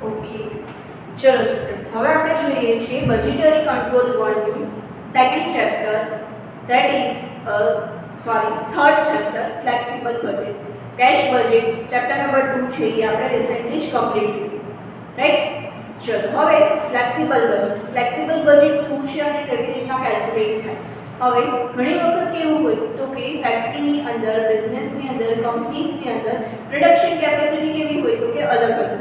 Okay, ચલો students, હવે આપણે જોઈએ છીએ બજેટરી કંટ્રોલ 1 નું second chapter, that is third chapter flexible budget. Cash budget chapter number 2 છે, એ આપણે રિસેન્ટલી જ કમ્પ્લીટ કર્યું, રાઈટ. ચલો હવે ફ્લેક્સિબલ બજેટ શું છે અને કેવી રીતના કેલ્ક્યુલેટ થાય. હવે ઘણી વખત કેવું હોય તો કે ફેક્ટરીની અંદર, બિઝનેસની અંદર, કંપનીઝની અંદર પ્રોડક્શન કેપેસિટી કેવી હોય તો કે અલગ અલગ,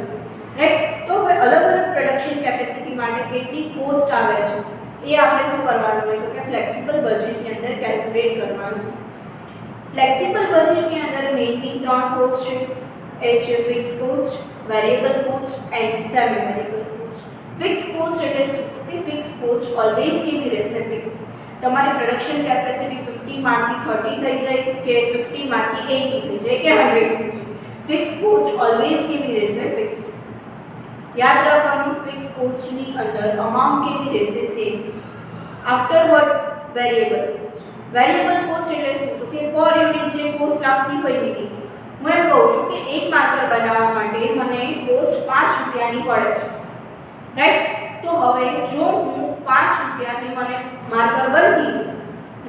રાઈટ. તો હવે અલગ અલગ પ્રોડક્શન કેપેસિટી માટે કેટલી કોસ્ટ આવે છે એ આપણે શું કરવાનું હોય તો કે ફ્લેક્સિબલ બજેટની અંદર કેલ્ક્યુલેટ કરવાનું હોય. ફ્લેક્સિબલ બજેટની અંદર મેઇનલી ત્રણ કોસ્ટ છે, એ છે fix cost, variable cost and semi variable cost. Fix cost એટલે શું કે ફિક્સ કોસ્ટ ઓલવેઝ કેવી રહેશે, ફિક્સ. તમારી પ્રોડક્શન કેપેસિટી 50 માંથી 30 થઈ જાય કે 50 માંથી 80 થઈ જાય કે 100 થઈ જાય, ફિક્સ કોસ્ટ ઓલવેઝ કેવી રહેશે, ફિક્સ રહેશે. યાદ રાખવાનું, ફિક્સ કોસ્ટની અંદર અમાઉન્ટ કેવી રહેશે, સેમ રહેશે. આફ્ટરવર્ડ્સ વેરિયેબલ કોસ્ટ. વેરિયેબલ કોસ્ટ એટલે શું તો કે પર યુનિટ જે કોસ્ટ લાગતી હોય ને, હું એમ કહું છું કે એક માર્કર બનાવવા માટે મને કોસ્ટ 5 રૂપિયાની પડે છે, રાઈટ. તો હવે જો હું 5 રૂપિયાની મને માર્કર બનતી,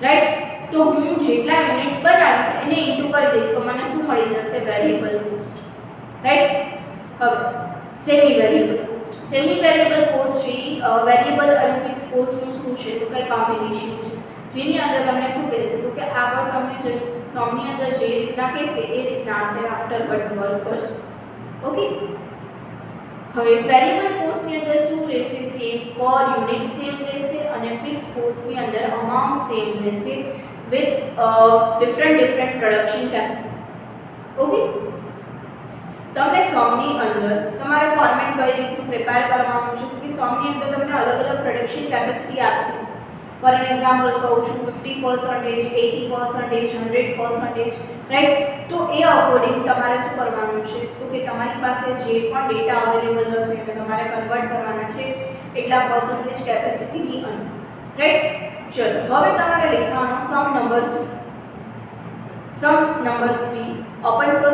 રાઈટ, તો હું જેટલા યુનિટ્સ બનાવીશ એને ઇન્ટુ કરી દઈશ તો મને શું મળી જશે, વેરિયેબલ કોસ્ટ, રાઈટ. હવે semi variable cost. Semi variable cost છે વેરિયેબલ અને ફિક્સ કોસ્ટનું શું છે તો કઈ કોમ્બિનેશન છે, જેની અંદર તમને શું કહેશે તો કે આગળ તમને જે સમની અંદર જે રીતના કહેશે એ રીતના આપણે આફ્ટરવર્ડ્સ વર્ક કરશું. ઓકે. હવે વેરિયેબલ કોસ્ટની અંદર શું રહેશે, સેમ પર યુનિટ સેમ રહેશે અને ફિક્સ કોસ્ટની અંદર અમાઉન્ટ સેમ રહેશે with different production capacity. Okay. તમને સમની અંદર તમારે ફોર્મેટ કઈ રીતનું પ્રિપેર કરવાનું છે કે સમની અંદર તમને અલગ અલગ પ્રોડક્શન કેપેસિટી આપી છે. ફોર એન એક્ઝામ્પલ કહું છું 50%, 80%, 100%, રાઈટ. તો એ અકોર્ડિંગ તમારે શું કરવાનું છે તો કે તમારી પાસે જે પણ ડેટા અવેલેબલ હશે એટલે તમારે કન્વર્ટ કરવાના છે એટલા પર્સન્ટેજ કેપેસિટીની અંદર, રાઈટ. ચલો હવે તમારે લખવાનો સમ નંબર 3 ઓપન કરો.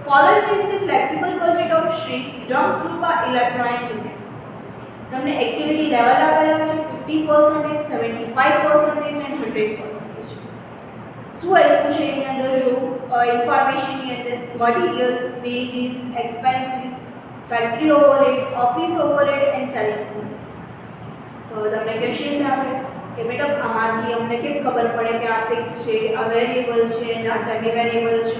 Following is the flexible budget of Shri Rangkrupa electronic limited. તમને એક્ટિવિટી લેવલ આપેલા છે 50%, 75% એન્ડ 100%. શું આપ્યું છે એની અંદર જો ઇન્ફોર્મેશનની અંદર material, veggies, expenses, factory overhead, office overhead and selling. તો તમને ક્વેશ્ચન થશે કે મેડમ આમાંથી અમને કેમ ખબર પડે કે આ ફિક્સ છે, આ વેરિયેબલ છે અને આ સેમી વેરિયેબલ છે,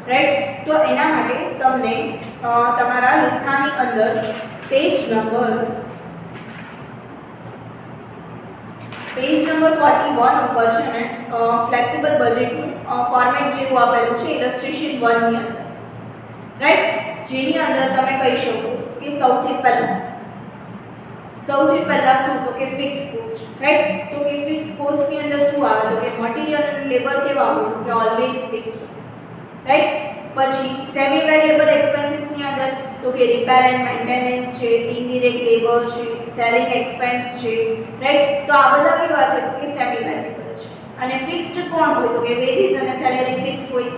રાઈટ. તો એના માટે તમને તમારા લેખાની અંદર પેજ નંબર 41 ઉપર છે ને ફ્લેક્સિબલ બજેટનું ફોર્મેટ જેવું આપેલું છે ઇલસ્ટ્રેશન 1 ની અંદર, રાઈટ. જેની અંદર તમે કહી શકો કે સૌથી પહેલા શું તો કે ફિક્સ કોસ્ટ, રાઈટ. તો કે ફિક્સ કોસ્ટની અંદર શું આવે તો કે મટીરીયલ અને લેબર કેવા હોય તો કે ઓલવેઝ ફિક્સ હોય, રાઈટ. પછી સેમી વેરિયેબલ એક્સપેન્સીસની અંદર તો કે રિપેર એન્ડ મેન્ટેનન્સ છે, ઇનડિરેક્ટ લેબર છે, સેલિંગ એક્સપેન્સ છે, રાઈટ. તો આ બધા કેવા છે કે સેમી વેરિયેબલ છે. અને ફિક્સ્ડ કોણ હોય તો કે વેજીસ અને સેલેરી ફિક્સ હોય,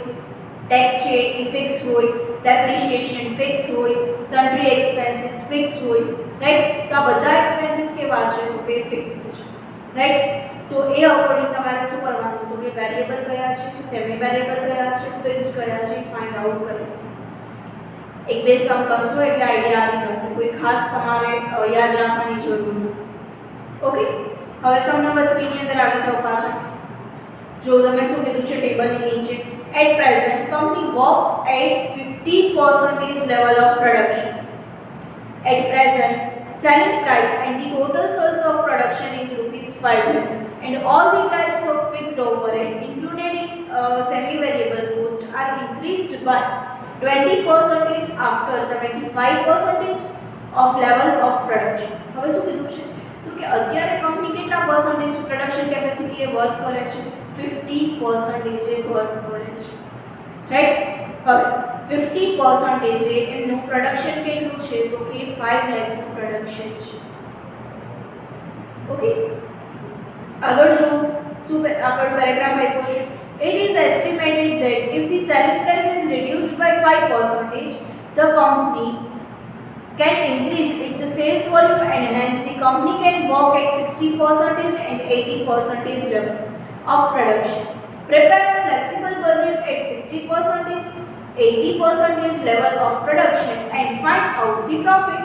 ટેક્સ છે એ ફિક્સ હોય, ડેપ્રિસિએશન ફિક્સ હોય, સન્ડ્રી એક્સપેન્સીસ ફિક્સ હોય, રાઈટ. તો આ બધા એક્સપેન્સીસ કેવા છે તો કે ફિક્સ છે, રાઈટ. તો એ અકોર્ડિંગ તમારે શું કરવાનું તો કે વેરિયેબલ કયા છે, સેમી વેરિયેબલ કયા છે, ફિક્સ્ડ કયા છે ફાઇન્ડ આઉટ કરવાનું. એક બે સમ કરશો એટલે આઈડિયા આવી જશે, કોઈ ખાસ તમારે યાદ રાખવાની જરૂર નથી. ઓકે. હવે સમ નંબર 3 ની અંદર આવી જાવ પાછા. જો તમે શું કીધું છે ટેબલની નીચે, at present company works at 50% level of production. At present selling price and the total sales of production is rupees 5 lakh and all the types of fixed overhead included in semi-variable cost are increased by 20% after 75% of level of production. હવે શું કીધું છે તો કે અત્યારે company કેટલા percentage production capacity એ work કરે છે, 50% એ વર્ક કરે છે, રાઈટ. હવે 50% એમનું પ્રોડક્શન કેટલું છે તો કે 5 લાખનું પ્રોડક્શન છે. ઓકે. આગળ જો શું આગળ પેરેગ્રાફ આપ્યો છે, it is estimated that if the selling price is reduced by 5%, the company can increase its sales volume and hence the company can work at 60% and 80% level of production. Prepare a flexible budget at 60%, 80% level of production and find out the profit.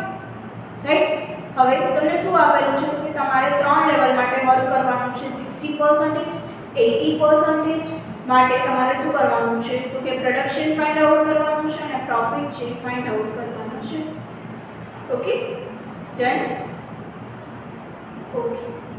Right? હવે તમને શું આપેલું છે કે તમારે ત્રણ level માટે work કરવાનું છે. 60%, 80% માટે તમારે શું કરવાનું છે તો કે પ્રોડક્શન ફાઇન્ડ આઉટ કરવાનું છે અને પ્રોફિટ છે ફાઇન્ડ આઉટ કરવાનો છે. Okay, done. Okay.